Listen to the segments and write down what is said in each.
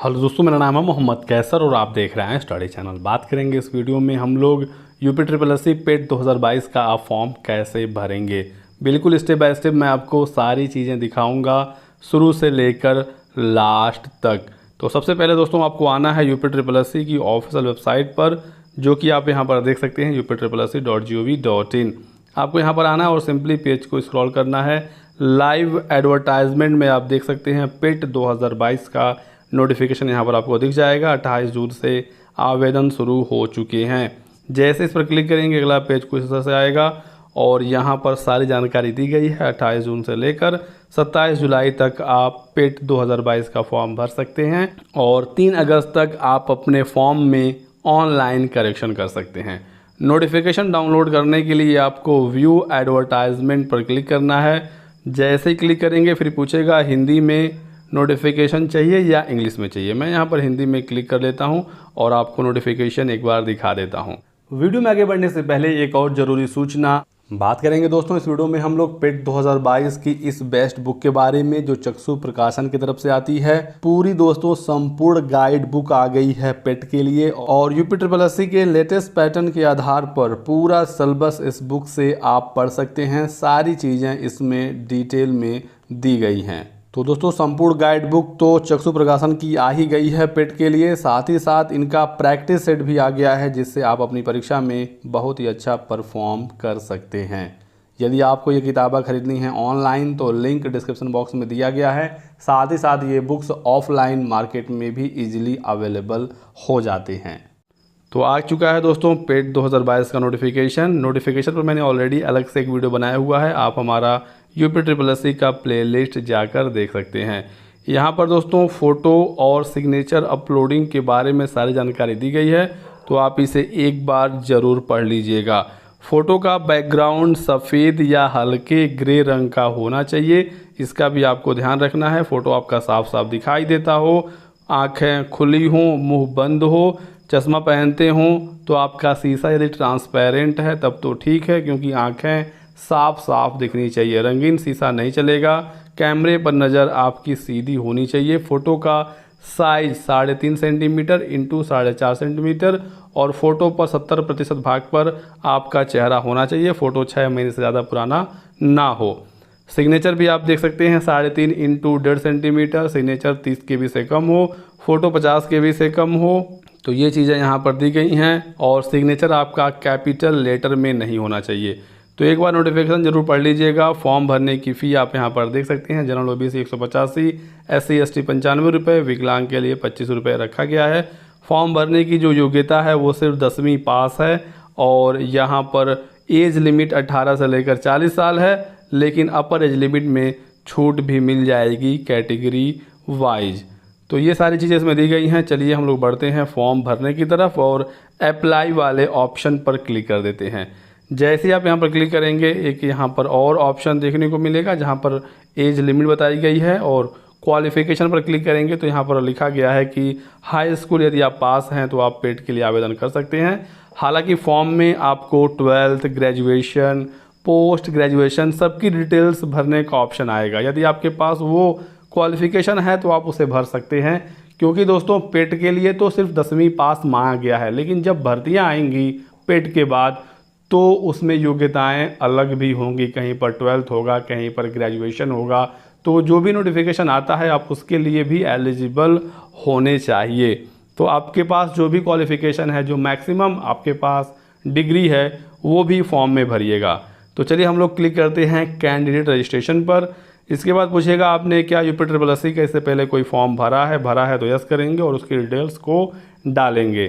Hello दोस्तों, मेरा नाम है मोहम्मद कैसर और आप देख रहे हैं स्टडी चैनल। बात करेंगे इस वीडियो में हम लोग यूपी ट्रिपल एस सी पेट 2022 का आप फॉर्म कैसे भरेंगे। बिल्कुल स्टेप बाय स्टेप मैं आपको सारी चीज़ें दिखाऊंगा शुरू से लेकर लास्ट तक। तो सबसे पहले दोस्तों आपको आना है यूपी ट्रिपल एस सी की ऑफिशियल वेबसाइट पर, जो कि आप यहाँ पर देख सकते हैं uptripplesc.gov.in। आपको यहाँ पर आना है और सिंपली पेज को स्क्रॉल करना है। लाइव एडवर्टाइजमेंट में आप देख सकते हैं पेट 2022 का नोटिफिकेशन यहाँ पर आपको दिख जाएगा। 28 जून से आवेदन शुरू हो चुके हैं। जैसे इस पर क्लिक करेंगे अगला पेज कुछ इस तरह से आएगा और यहाँ पर सारी जानकारी दी गई है। 28 जून से लेकर 27 जुलाई तक आप पेट 2022 का फॉर्म भर सकते हैं और 3 अगस्त तक आप अपने फॉर्म में ऑनलाइन करेक्शन कर सकते हैं। नोटिफिकेशन डाउनलोड करने के लिए आपको व्यू एडवर्टाइजमेंट पर क्लिक करना है। जैसे ही क्लिक करेंगे फिर पूछेगा हिंदी में नोटिफिकेशन चाहिए या इंग्लिश में चाहिए। मैं यहाँ पर हिंदी में क्लिक कर लेता हूँ और आपको नोटिफिकेशन एक बार दिखा देता हूँ। वीडियो में आगे बढ़ने से पहले एक और ज़रूरी सूचना बात करेंगे दोस्तों। इस वीडियो में हम लोग पेट 2022 की इस बेस्ट बुक के बारे में जो चक्षु प्रकाशन की तरफ से आती है। पूरी दोस्तों संपूर्ण गाइड बुक आ गई है पेट के लिए और यूपी ट्रिपल एस सी के लेटेस्ट पैटर्न के आधार पर पूरा सिलेबस इस बुक से आप पढ़ सकते हैं। सारी चीज़ें इसमें डिटेल में दी गई हैं। तो दोस्तों संपूर्ण गाइड बुक तो चक्षु प्रकाशन की आ ही गई है पेट के लिए, साथ ही साथ इनका प्रैक्टिस सेट भी आ गया है जिससे आप अपनी परीक्षा में बहुत ही अच्छा परफॉर्म कर सकते हैं। यदि आपको ये किताबें खरीदनी है ऑनलाइन तो लिंक डिस्क्रिप्शन बॉक्स में दिया गया है। साथ ही साथ ये बुक्स ऑफलाइन मार्केट में भी ईजिली अवेलेबल हो जाते हैं। तो आ चुका है दोस्तों पेट 2022 का नोटिफिकेशन पर मैंने ऑलरेडी अलग से एक वीडियो बनाया हुआ है। आप हमारा यूपी ट्रिपल एस सी का प्लेलिस्ट जाकर देख सकते हैं। यहाँ पर दोस्तों फ़ोटो और सिग्नेचर अपलोडिंग के बारे में सारी जानकारी दी गई है, तो आप इसे एक बार ज़रूर पढ़ लीजिएगा। फ़ोटो का बैकग्राउंड सफ़ेद या हल्के ग्रे रंग का होना चाहिए, इसका भी आपको ध्यान रखना है। फ़ोटो आपका साफ साफ दिखाई देता हो, आँखें खुली हों, मुँह बंद हो, चश्मा पहनते हों, तो आपका शीशा यदि ट्रांसपेरेंट है तब तो ठीक है, क्योंकि आँखें साफ साफ दिखनी चाहिए। रंगीन शीशा नहीं चलेगा। कैमरे पर नज़र आपकी सीधी होनी चाहिए। फ़ोटो का साइज 3.5 सेंटीमीटर इंटू 4.5 सेंटीमीटर और फ़ोटो पर 70% भाग पर आपका चेहरा होना चाहिए। फ़ोटो 6 महीने से ज़्यादा पुराना ना हो। सिग्नेचर भी आप देख सकते हैं 3.5 इंटू 1.5 सेंटीमीटर। सिग्नेचर 30 KB से कम हो, फ़ोटो 50 KB से कम हो। तो ये चीज़ें यहाँ पर दी गई हैं और सिग्नेचर आपका कैपिटल लेटर में नहीं होना चाहिए। तो एक बार नोटिफिकेशन जरूर पढ़ लीजिएगा। फॉर्म भरने की फ़ी आप यहाँ पर देख सकते हैं। जनरल OBC 185, SC ST 95 रुपये, विकलांग के लिए 25 रुपये रखा गया है। फॉर्म भरने की जो योग्यता है वो सिर्फ 10वीं पास है और यहाँ पर एज लिमिट 18 से लेकर 40 साल है, लेकिन अपर एज लिमिट में छूट भी मिल जाएगी कैटेगरी वाइज। तो ये सारी चीज़ें इसमें दी गई हैं। चलिए हम लोग बढ़ते हैं फॉर्म भरने की तरफ और अप्लाई वाले ऑप्शन पर क्लिक कर देते हैं। जैसे आप यहाँ पर क्लिक करेंगे एक यहाँ पर और ऑप्शन देखने को मिलेगा जहाँ पर एज लिमिट बताई गई है और क्वालिफ़िकेशन पर क्लिक करेंगे तो यहाँ पर लिखा गया है कि हाई स्कूल यदि आप पास हैं तो आप पेट के लिए आवेदन कर सकते हैं। हालांकि फॉर्म में आपको 12th, ग्रेजुएशन, पोस्ट ग्रेजुएशन सबकी डिटेल्स भरने का ऑप्शन आएगा। यदि आपके पास वो क्वालिफ़िकेशन है तो आप उसे भर सकते हैं, क्योंकि दोस्तों पेट के लिए तो सिर्फ 10वीं पास मांगा गया है, लेकिन जब भर्तियाँ आएंगी पेट के बाद तो उसमें योग्यताएं अलग भी होंगी। कहीं पर 12th होगा, कहीं पर ग्रेजुएशन होगा। तो जो भी नोटिफिकेशन आता है आप उसके लिए भी एलिजिबल होने चाहिए। तो आपके पास जो भी क्वालिफ़िकेशन है, जो मैक्सिमम आपके पास डिग्री है, वो भी फॉर्म में भरिएगा। तो चलिए हम लोग क्लिक करते हैं कैंडिडेट रजिस्ट्रेशन पर। इसके बाद पूछेगा आपने क्या यूपी ट्रिपल एस सी का इससे पहले कोई फॉर्म भरा है तो यस करेंगे और उसकी डिटेल्स को डालेंगे।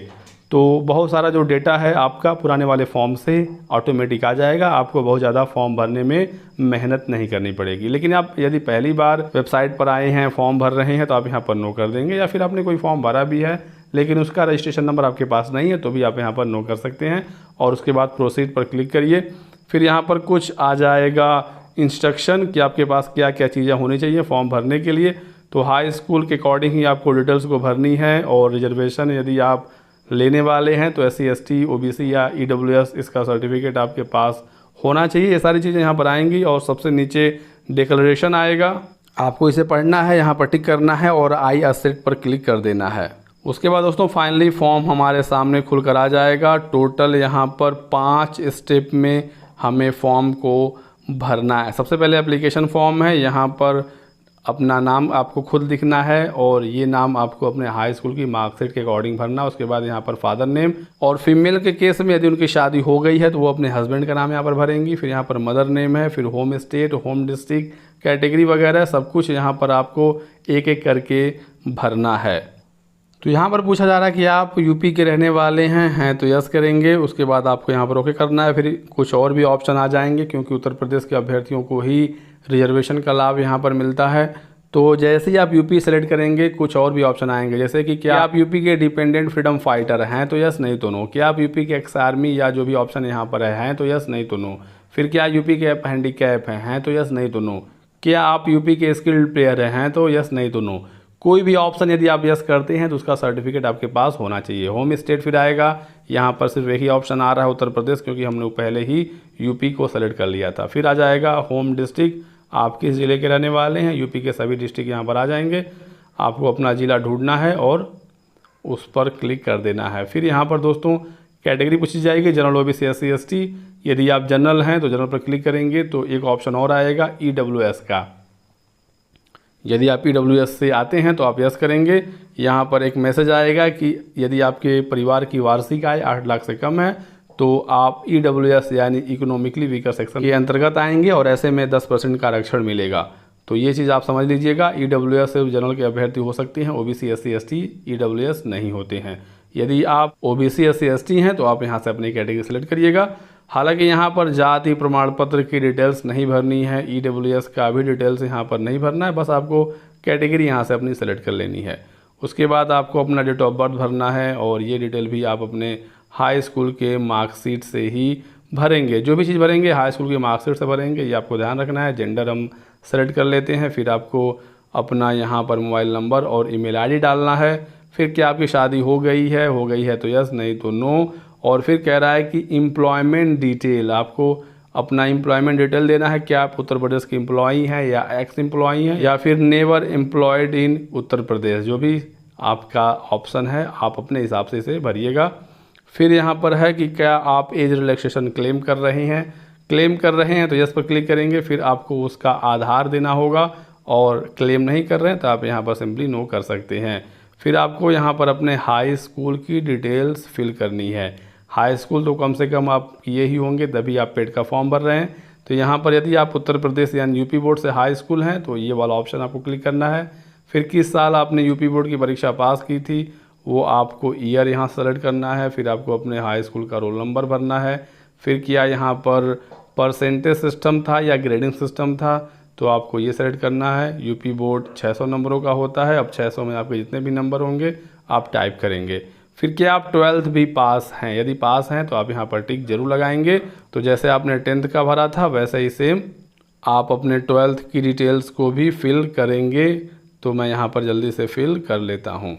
तो बहुत सारा जो डेटा है आपका पुराने वाले फॉर्म से ऑटोमेटिक आ जाएगा। आपको बहुत ज़्यादा फॉर्म भरने में मेहनत नहीं करनी पड़ेगी। लेकिन आप यदि पहली बार वेबसाइट पर आए हैं, फॉर्म भर रहे हैं, तो आप यहाँ पर नो कर देंगे, या फिर आपने कोई फॉर्म भरा भी है लेकिन उसका रजिस्ट्रेशन नंबर आपके पास नहीं है तो भी आप यहाँ पर नो कर सकते हैं। और उसके बाद प्रोसीड पर क्लिक करिए। फिर यहाँ पर कुछ आ जाएगा इंस्ट्रक्शन कि आपके पास क्या क्या चीज़ें होनी चाहिए फॉर्म भरने के लिए। तो हाई स्कूल के अकॉर्डिंग ही आपको डिटेल्स को भरनी है और रिजर्वेशन यदि आप लेने वाले हैं तो SC ST OBC या EWS इसका सर्टिफिकेट आपके पास होना चाहिए। ये सारी चीज़ें यहाँ पर आएंगी और सबसे नीचे डिक्लेरेशन आएगा। आपको इसे पढ़ना है, यहाँ पर टिक करना है और आई एक्सेप्ट पर क्लिक कर देना है। उसके बाद दोस्तों फाइनली फॉर्म हमारे सामने खुल कर आ जाएगा। टोटल यहाँ पर 5 स्टेप में हमें फॉर्म को भरना है। सबसे पहले एप्लीकेशन फॉर्म है, यहाँ पर अपना नाम आपको खुद लिखना है और ये नाम आपको अपने हाई स्कूल की मार्कशीट के अकॉर्डिंग भरना है। उसके बाद यहाँ पर फादर नेम, और फीमेल के केस में यदि उनकी शादी हो गई है तो वो अपने हस्बैंड का नाम यहाँ पर भरेंगी। फिर यहाँ पर मदर नेम है, फिर home state, home district, category वगैरह सब कुछ यहाँ पर आपको एक एक करके भरना है। तो यहाँ पर पूछा जा रहा है कि आप यूपी के रहने वाले हैं तो यस करेंगे। उसके बाद आपको यहाँ पर ओके करना है। फिर कुछ और भी ऑप्शन आ जाएंगे क्योंकि उत्तर प्रदेश के अभ्यर्थियों को ही रिजर्वेशन का लाभ यहाँ पर मिलता है। तो जैसे ही आप यूपी सेलेक्ट करेंगे कुछ और भी ऑप्शन आएंगे, जैसे कि क्या आप यूपी के डिपेंडेंट फ्रीडम फाइटर हैं तो यस नहीं तो नो। क्या आप यूपी के एक्स आर्मी या जो भी ऑप्शन यहाँ पर हैं तो यस नहीं तो नो। फिर क्या यूपी के हैंडीकैप हैं तो यस नहीं तो नो। क्या आप यूपी के स्किल्ड प्लेयर हैं तो यस नहीं तो नो। कोई भी ऑप्शन यदि आप यस करते हैं तो उसका सर्टिफिकेट आपके पास होना चाहिए। होम स्टेट फिर आएगा, यहाँ पर सिर्फ एक ही ऑप्शन आ रहा है उत्तर प्रदेश, क्योंकि हमने पहले ही यूपी को सेलेक्ट कर लिया था। फिर आ जाएगा होम डिस्ट्रिक्ट, आप किस ज़िले के रहने वाले हैं। यूपी के सभी डिस्ट्रिक्ट यहाँ पर आ जाएंगे। आपको अपना ज़िला ढूंढना है और उस पर क्लिक कर देना है। फिर यहाँ पर दोस्तों कैटेगरी पूछी जाएगी, जनरल, ओबीसी, एससी, एसटी। यदि आप जनरल हैं तो जनरल पर क्लिक करेंगे तो एक ऑप्शन और आएगा ईडब्ल्यूएस का। यदि आप ईडब्ल्यूएस से आते हैं तो आप यस करेंगे। यहाँ पर एक मैसेज आएगा कि यदि आपके परिवार की वार्षिक आय 8 लाख से कम है तो आप ईडब्ल्यूएस यानी इकोनॉमिकली वीकर सेक्शन के अंतर्गत आएंगे और ऐसे में 10% का आरक्षण मिलेगा। तो ये चीज़ आप समझ लीजिएगा। ईडब्ल्यूएस सिर्फ जनरल के अभ्यर्थी हो सकते हैं, ओबीसी, एससी, एसटी ईडब्ल्यूएस नहीं होते हैं। यदि आप ओबीसी, एससी, एसटी हैं तो आप यहाँ से अपनी कैटेगरी सेलेक्ट करिएगा। हालांकि यहाँ पर जाति प्रमाण पत्र की डिटेल्स नहीं भरनी है, ईडब्ल्यूएस का भी डिटेल्स यहाँ पर नहीं भरना है, बस आपको कैटेगरी यहाँ से अपनी सेलेक्ट कर लेनी है। उसके बाद आपको अपना डेट ऑफ बर्थ भरना है और ये डिटेल भी आप अपने हाई स्कूल के मार्कशीट से ही भरेंगे। जो भी चीज़ भरेंगे हाई स्कूल के मार्कशीट से भरेंगे, ये आपको ध्यान रखना है। जेंडर हम सेलेक्ट कर लेते हैं। फिर आपको अपना यहाँ पर मोबाइल नंबर और ईमेल आईडी डालना है। फिर क्या आपकी शादी हो गई है तो यस, नहीं तो नो। और फिर कह रहा है कि एम्प्लॉयमेंट डिटेल, आपको अपना एम्प्लॉयमेंट डिटेल देना है। क्या आप उत्तर प्रदेश के एम्प्लॉई हैं या एक्स एम्प्लॉई हैं या फिर never employed in Uttar Pradesh, जो भी आपका ऑप्शन है आप अपने हिसाब से इसे भरिएगा। फिर यहाँ पर है कि क्या आप एज रिलैक्सेशन क्लेम कर रहे हैं तो यस पर क्लिक करेंगे। फिर आपको उसका आधार देना होगा और क्लेम नहीं कर रहे हैं तो आप यहाँ पर सिंपली नो कर सकते हैं। फिर आपको यहाँ पर अपने हाई स्कूल की डिटेल्स फिल करनी है। हाई स्कूल तो कम से कम आप किए ही होंगे, तभी आप पेड का फॉर्म भर रहे हैं। तो यहाँ पर यदि आप उत्तर प्रदेश यानी यूपी बोर्ड से हाई स्कूल हैं तो ये वाला ऑप्शन आपको क्लिक करना है। फिर किस साल आपने यूपी बोर्ड की परीक्षा पास की थी वो आपको ईयर यहाँ सेलेक्ट करना है। फिर आपको अपने हाई स्कूल का रोल नंबर भरना है। फिर क्या यहाँ पर परसेंटेज सिस्टम था या ग्रेडिंग सिस्टम था तो आपको ये सेलेक्ट करना है। यूपी बोर्ड 600 नंबरों का होता है। अब 600 में आपके जितने भी नंबर होंगे आप टाइप करेंगे। फिर क्या आप 12th भी पास हैं, यदि पास हैं तो आप यहाँ पर टिक जरूर लगाएंगे। तो जैसे आपने 10th का भरा था वैसे ही सेम आप अपने 12th की डिटेल्स को भी फिल करेंगे। तो मैं यहाँ पर जल्दी से फिल कर लेता हूँ।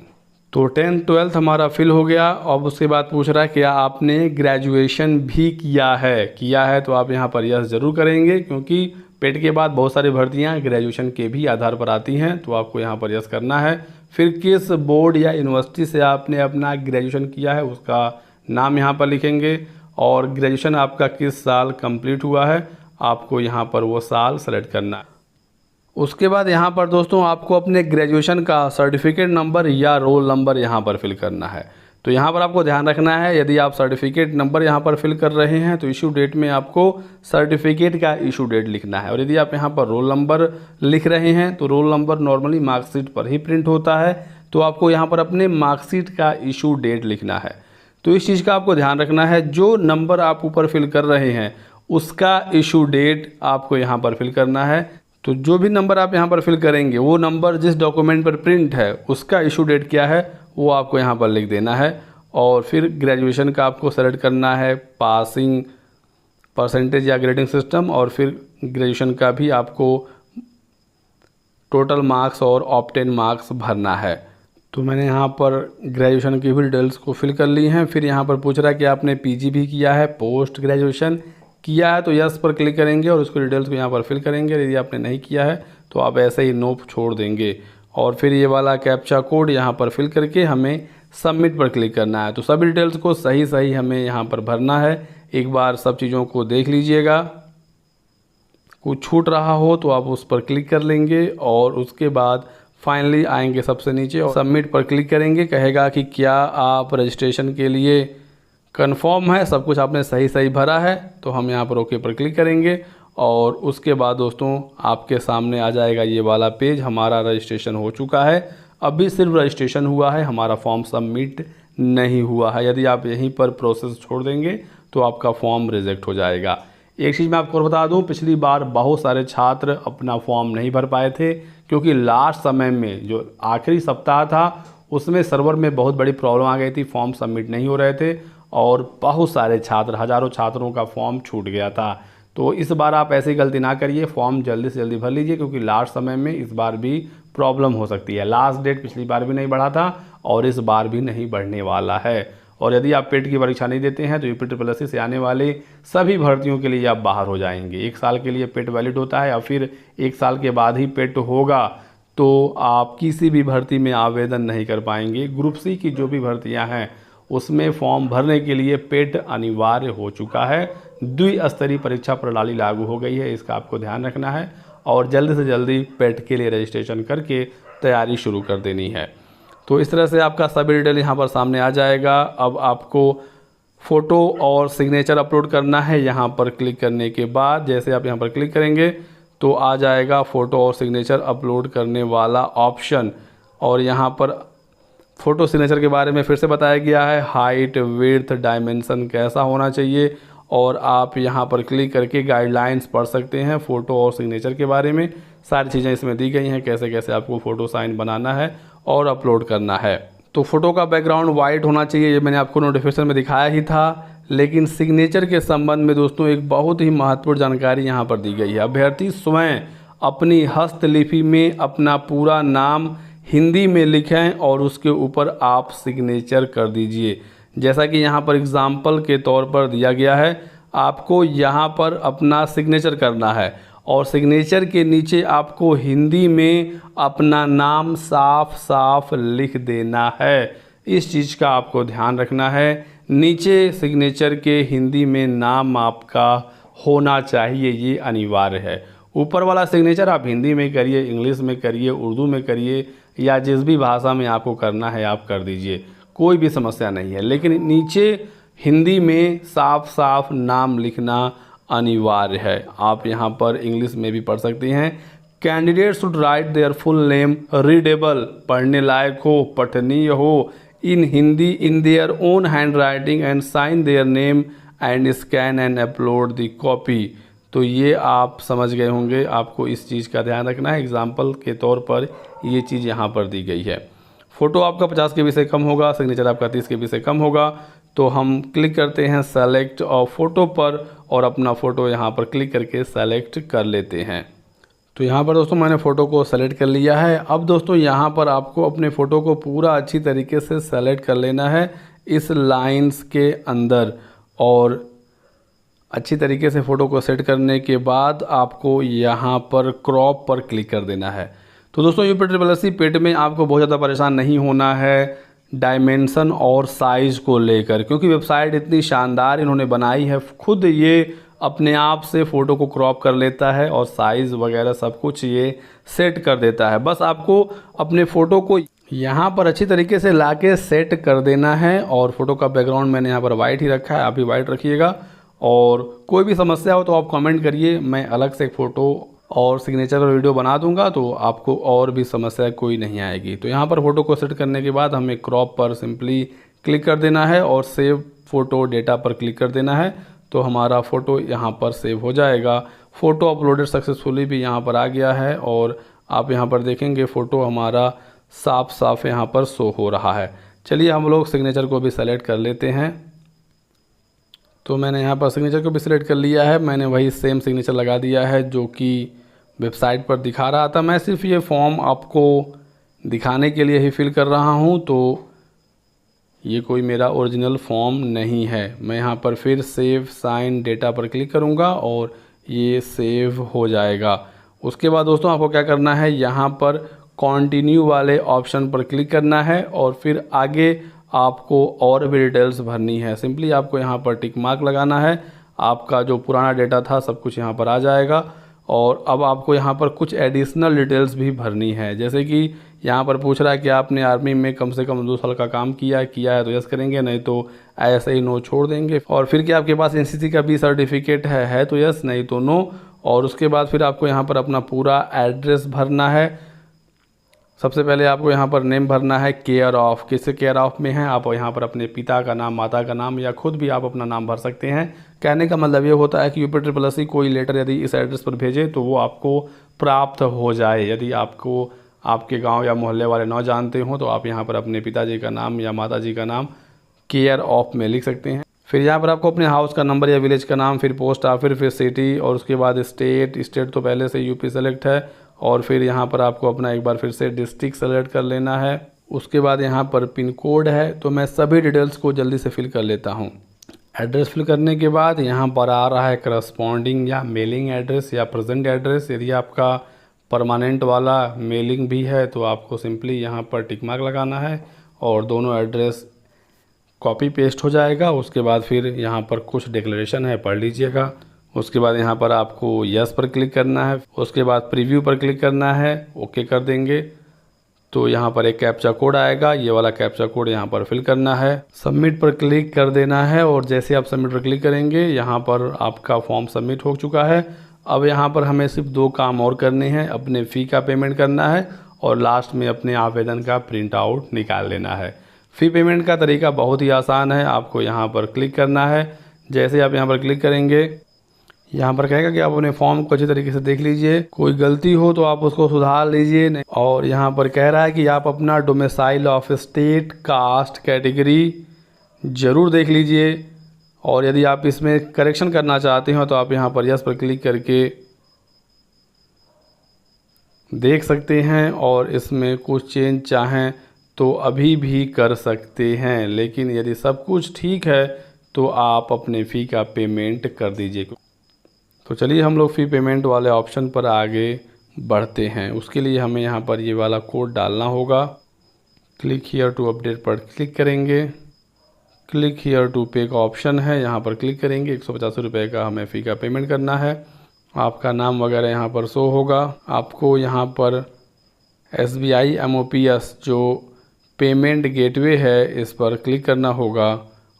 तो 10th 12th हमारा फिल हो गया। अब उसके बाद पूछ रहा है क्या आपने ग्रेजुएशन भी किया है तो आप यहाँ पर यस ज़रूर करेंगे, क्योंकि पेट के बाद बहुत सारी भर्तियाँ ग्रेजुएशन के भी आधार पर आती हैं। तो आपको यहाँ पर यस करना है। फिर किस बोर्ड या यूनिवर्सिटी से आपने अपना ग्रेजुएशन किया है उसका नाम यहाँ पर लिखेंगे और ग्रेजुएशन आपका किस साल कंप्लीट हुआ है आपको यहाँ पर वो साल सेलेक्ट करना है। उसके बाद यहाँ पर दोस्तों आपको अपने ग्रेजुएशन का सर्टिफिकेट नंबर या रोल नंबर यहाँ पर फिल करना है। तो यहाँ पर आपको ध्यान रखना है, यदि आप सर्टिफिकेट नंबर यहाँ पर फिल कर रहे हैं तो इशू डेट में आपको सर्टिफिकेट का इशू डेट लिखना है। और यदि आप यहाँ पर रोल नंबर लिख रहे हैं तो रोल नंबर नॉर्मली मार्कशीट पर ही प्रिंट होता है, तो आपको यहाँ पर अपने मार्कशीट का इशू डेट लिखना है। तो इस चीज़ का आपको ध्यान रखना है, जो नंबर आप ऊपर फिल कर रहे हैं उसका इशू डेट आपको यहाँ पर फिल करना है। तो जो भी नंबर आप यहाँ पर फिल करेंगे वो नंबर जिस डॉक्यूमेंट पर प्रिंट है उसका इशू डेट क्या है वो आपको यहाँ पर लिख देना है। और फिर ग्रेजुएशन का आपको सेलेक्ट करना है, पासिंग परसेंटेज या ग्रेडिंग सिस्टम, और फिर ग्रेजुएशन का भी आपको टोटल मार्क्स और ऑब्टेन मार्क्स भरना है। तो मैंने यहाँ पर ग्रेजुएशन की भी डिटेल्स को फिल कर ली हैं। फिर यहाँ पर पूछ रहा है कि आपने पीजी भी किया है, पोस्ट ग्रेजुएशन किया है तो यस पर क्लिक करेंगे और उसको डिटेल्स को यहाँ पर फिल करेंगे। यदि आपने नहीं किया है तो आप ऐसे ही नो छोड़ देंगे और फिर ये वाला कैप्चा कोड यहाँ पर फिल करके हमें सबमिट पर क्लिक करना है। तो सभी डिटेल्स को सही सही हमें यहाँ पर भरना है। एक बार सब चीज़ों को देख लीजिएगा, कुछ छूट रहा हो तो आप उस पर क्लिक कर लेंगे और उसके बाद फाइनली आएंगे सबसे नीचे और सबमिट पर क्लिक करेंगे। कहेगा कि क्या आप रजिस्ट्रेशन के लिए कंफर्म है, सब कुछ आपने सही सही भरा है। तो हम यहाँ पर ओके पर क्लिक करेंगे और उसके बाद दोस्तों आपके सामने आ जाएगा ये वाला पेज। हमारा रजिस्ट्रेशन हो चुका है, अभी सिर्फ रजिस्ट्रेशन हुआ है, हमारा फॉर्म सबमिट नहीं हुआ है। यदि आप यहीं पर प्रोसेस छोड़ देंगे तो आपका फॉर्म रिजेक्ट हो जाएगा। एक चीज़ मैं आपको और बता दूं, पिछली बार बहुत सारे छात्र अपना फॉर्म नहीं भर पाए थे क्योंकि लास्ट समय में जो आखिरी सप्ताह था उसमें सर्वर में बहुत बड़ी प्रॉब्लम आ गई थी, फॉर्म सबमिट नहीं हो रहे थे और बहुत सारे छात्र, हज़ारों छात्रों का फॉर्म छूट गया था। तो इस बार आप ऐसी गलती ना करिए, फॉर्म जल्दी से जल्दी भर लीजिए क्योंकि लास्ट समय में इस बार भी प्रॉब्लम हो सकती है। लास्ट डेट पिछली बार भी नहीं बढ़ा था और इस बार भी नहीं बढ़ने वाला है। और यदि आप पेट की परीक्षा नहीं देते हैं तो यूपीट्रिपलएससी से आने वाले सभी भर्तियों के लिए आप बाहर हो जाएंगे। 1 साल के लिए पेट वैलिड होता है और फिर 1 साल के बाद ही पेट होगा, तो आप किसी भी भर्ती में आवेदन नहीं कर पाएंगे। ग्रुप सी की जो भी भर्तियां हैं उसमें फॉर्म भरने के लिए पेट अनिवार्य हो चुका है। द्विस्तरीय परीक्षा प्रणाली लागू हो गई है, इसका आपको ध्यान रखना है और जल्दी से जल्दी पेट के लिए रजिस्ट्रेशन करके तैयारी शुरू कर देनी है। तो इस तरह से आपका सभी डिटेल यहाँ पर सामने आ जाएगा। अब आपको फ़ोटो और सिग्नेचर अपलोड करना है। यहाँ पर क्लिक करने के बाद जैसे आप यहाँ पर क्लिक करेंगे तो आ जाएगा फ़ोटो और सिग्नेचर अपलोड करने वाला ऑप्शन और यहाँ पर फ़ोटो सिग्नेचर के बारे में फिर से बताया गया है, हाइट, विड्थ, डायमेंशन कैसा होना चाहिए और आप यहाँ पर क्लिक करके गाइडलाइंस पढ़ सकते हैं फ़ोटो और सिग्नेचर के बारे में। सारी चीज़ें इसमें दी गई हैं, कैसे कैसे आपको फ़ोटो साइन बनाना है और अपलोड करना है। तो फ़ोटो का बैकग्राउंड वाइट होना चाहिए, ये मैंने आपको नोटिफिकेशन में दिखाया ही था। लेकिन सिग्नेचर के संबंध में दोस्तों एक बहुत ही महत्वपूर्ण जानकारी यहाँ पर दी गई है। अभ्यर्थी स्वयं अपनी हस्तलिपि में अपना पूरा नाम हिंदी में लिखें और उसके ऊपर आप सिग्नेचर कर दीजिए। जैसा कि यहाँ पर एग्जाम्पल के तौर पर दिया गया है, आपको यहाँ पर अपना सिग्नेचर करना है और सिग्नेचर के नीचे आपको हिंदी में अपना नाम साफ साफ लिख देना है। इस चीज़ का आपको ध्यान रखना है। नीचे सिग्नेचर के हिंदी में नाम आपका होना चाहिए, ये अनिवार्य है। ऊपर वाला सिग्नेचर आप हिंदी में करिए, इंग्लिश में करिए, उर्दू में करिए या जिस भी भाषा में आपको करना है आप कर दीजिए, कोई भी समस्या नहीं है। लेकिन नीचे हिंदी में साफ साफ नाम लिखना अनिवार्य है। आप यहाँ पर इंग्लिश में भी पढ़ सकते हैं। Candidate should write their full name readable, पढ़ने लायक हो, पठनीय हो, in Hindi in their own hand writing and sign their name and scan and upload the copy. तो ये आप समझ गए होंगे, आपको इस चीज़ का ध्यान रखना है। एग्जाम्पल के तौर पर ये चीज़ यहाँ पर दी गई है। फ़ोटो आपका 50 KB से कम होगा, सिग्नेचर आपका 30 KB से कम होगा। तो हम क्लिक करते हैं सेलेक्ट और फ़ोटो पर और अपना फ़ोटो यहाँ पर क्लिक करके सेलेक्ट कर लेते हैं। तो यहाँ पर दोस्तों मैंने फ़ोटो को सेलेक्ट कर लिया है। अब दोस्तों यहाँ पर आपको अपने फ़ोटो को पूरा अच्छी तरीके से सेलेक्ट कर लेना है इस लाइंस के अंदर और अच्छी तरीके से फ़ोटो को सेट करने के बाद आपको यहाँ पर क्रॉप पर क्लिक कर देना है। तो दोस्तों यूपीट्रिपलएससी पेट में आपको बहुत ज़्यादा परेशान नहीं होना है डायमेंशन और साइज़ को लेकर, क्योंकि वेबसाइट इतनी शानदार इन्होंने बनाई है। खुद ये अपने आप से फ़ोटो को क्रॉप कर लेता है और साइज़ वगैरह सब कुछ ये सेट कर देता है। बस आपको अपने फ़ोटो को यहाँ पर अच्छी तरीके से लाके सेट कर देना है और फ़ोटो का बैकग्राउंड मैंने यहाँ पर वाइट ही रखा है, आप भी वाइट रखिएगा। और कोई भी समस्या हो तो आप कमेंट करिए, मैं अलग से फ़ोटो और सिग्नेचर और वीडियो बना दूंगा, तो आपको और भी समस्या कोई नहीं आएगी। तो यहाँ पर फ़ोटो को सेट करने के बाद हमें क्रॉप पर सिंपली क्लिक कर देना है और सेव फ़ोटो डेटा पर क्लिक कर देना है। तो हमारा फ़ोटो यहाँ पर सेव हो जाएगा। फ़ोटो अपलोडेड सक्सेसफुली भी यहाँ पर आ गया है और आप यहाँ पर देखेंगे फ़ोटो हमारा साफ साफ यहाँ पर शो हो रहा है। चलिए हम लोग सिग्नेचर को भी सेलेक्ट कर लेते हैं। तो मैंने यहाँ पर सिग्नेचर को भी सिलेक्ट कर लिया है। मैंने वही सेम सिग्नेचर लगा दिया है जो कि वेबसाइट पर दिखा रहा था। मैं सिर्फ ये फॉर्म आपको दिखाने के लिए ही फिल कर रहा हूँ, तो ये कोई मेरा ओरिजिनल फॉर्म नहीं है। मैं यहाँ पर फिर सेव साइन डेटा पर क्लिक करूँगा और ये सेव हो जाएगा। उसके बाद दोस्तों आपको क्या करना है, यहाँ पर कंटिन्यू वाले ऑप्शन पर क्लिक करना है और फिर आगे आपको और भी डिटेल्स भरनी है। सिंपली आपको यहाँ पर टिक मार्क लगाना है, आपका जो पुराना डेटा था सब कुछ यहाँ पर आ जाएगा। और अब आपको यहाँ पर कुछ एडिशनल डिटेल्स भी भरनी है, जैसे कि यहाँ पर पूछ रहा है कि आपने आर्मी में कम से कम 2 साल का काम किया है तो यस करेंगे, नहीं तो ऐसे ही नो छोड़ देंगे। और फिर क्या आपके पास एनसीसी का भी सर्टिफिकेट है तो यस, नहीं तो नो। और उसके बाद फिर आपको यहाँ पर अपना पूरा एड्रेस भरना है। सबसे पहले आपको यहाँ पर नेम भरना है, केयर ऑफ, किससे केयर ऑफ में है, आप यहाँ पर अपने पिता का नाम, माता का नाम या खुद भी आप अपना नाम भर सकते हैं। कहने का मतलब ये होता है कि UPSSC कोई लेटर यदि इस एड्रेस पर भेजे तो वो आपको प्राप्त हो जाए। यदि आपको आपके गांव या मोहल्ले वाले न जानते हो तो आप यहाँ पर अपने पिताजी का नाम या माताजी का नाम केयर ऑफ में लिख सकते हैं। फिर यहाँ पर आपको अपने हाउस का नंबर या विलेज का नाम, फिर पोस्ट ऑफिस, फिर सिटी और उसके बाद स्टेट तो पहले से यूपी सेलेक्ट है। और फिर यहाँ पर आपको अपना एक बार फिर से डिस्ट्रिक्ट सेलेक्ट कर लेना है। उसके बाद यहाँ पर पिन कोड है, तो मैं सभी डिटेल्स को जल्दी से फिल कर लेता हूँ। एड्रेस फिल करने के बाद यहाँ पर आ रहा है करस्पॉन्डिंग या मेलिंग एड्रेस या प्रेजेंट एड्रेस। यदि आपका परमानेंट वाला मेलिंग भी है तो आपको सिंपली यहाँ पर टिक मार्क लगाना है और दोनों एड्रेस कॉपी पेस्ट हो जाएगा। उसके बाद फिर यहाँ पर कुछ डिक्लेरेशन है, पढ़ लीजिएगा। उसके बाद यहाँ पर आपको यस पर क्लिक करना है, उसके बाद प्रीव्यू पर क्लिक करना है, ओके कर देंगे तो यहाँ पर एक कैप्चा कोड आएगा, ये वाला कैप्चा कोड यहाँ पर फिल करना है, सबमिट पर क्लिक कर देना है। और जैसे आप सबमिट पर क्लिक करेंगे यहाँ पर आपका फॉर्म सबमिट हो चुका है। अब यहाँ पर हमें सिर्फ 2 काम और करने हैं, अपने फ़ी का पेमेंट करना है और लास्ट में अपने आवेदन का प्रिंट आउट निकाल लेना है। फ़ी पेमेंट का तरीका बहुत ही आसान है, आपको यहाँ पर क्लिक करना है। जैसे आप यहाँ पर क्लिक करेंगे यहाँ पर कहेगा कि आप अपने फॉर्म को अच्छी तरीके से देख लीजिए, कोई गलती हो तो आप उसको सुधार लीजिए। और यहाँ पर कह रहा है कि आप अपना domicile of state, caste, category ज़रूर देख लीजिए। और यदि आप इसमें करेक्शन करना चाहते हो तो आप यहाँ पर यस पर क्लिक करके देख सकते हैं और इसमें कुछ चेंज चाहें तो अभी भी कर सकते हैं। लेकिन यदि सब कुछ ठीक है तो आप अपने फ़ी का पेमेंट कर दीजिए। तो चलिए हम लोग फ़ी पेमेंट वाले ऑप्शन पर आगे बढ़ते हैं। उसके लिए हमें यहाँ पर ये वाला कोड डालना होगा। क्लिक हियर टू अपडेट पर क्लिक करेंगे, क्लिक हियर टू पे का ऑप्शन है, यहाँ पर क्लिक करेंगे। 150 रुपये का हमें फ़ी का पेमेंट करना है। आपका नाम वगैरह यहाँ पर शो होगा। आपको यहाँ पर SBI MOPS जो पेमेंट गेटवे है इस पर क्लिक करना होगा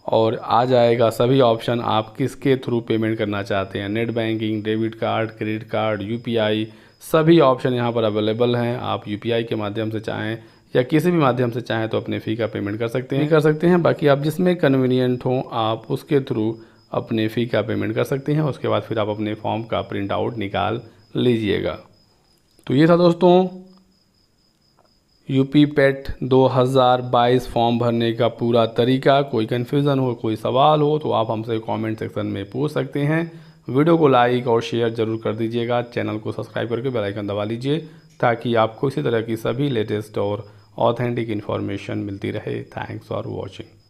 और आ जाएगा सभी ऑप्शन, आप किसके थ्रू पेमेंट करना चाहते हैं, net banking, debit card, credit card, UPI, सभी ऑप्शन यहाँ पर अवेलेबल हैं। आप UPI के माध्यम से चाहें या किसी भी माध्यम से चाहें तो अपने फ़ी का पेमेंट कर सकते हैं। बाकी आप जिसमें कन्वीनियंट हो आप उसके थ्रू अपने फ़ी का पेमेंट कर सकते हैं। उसके बाद फिर आप अपने फॉर्म का प्रिंट आउट निकाल लीजिएगा। तो ये था दोस्तों यूपी पेट 2022 फॉर्म भरने का पूरा तरीका। कोई कन्फ्यूज़न हो, कोई सवाल हो तो आप हमसे कमेंट सेक्शन में पूछ सकते हैं। वीडियो को लाइक और शेयर ज़रूर कर दीजिएगा। चैनल को सब्सक्राइब करके बेल आइकन दबा लीजिए ताकि आपको इसी तरह की सभी लेटेस्ट और ऑथेंटिक इन्फॉर्मेशन मिलती रहे। Thanks for watching.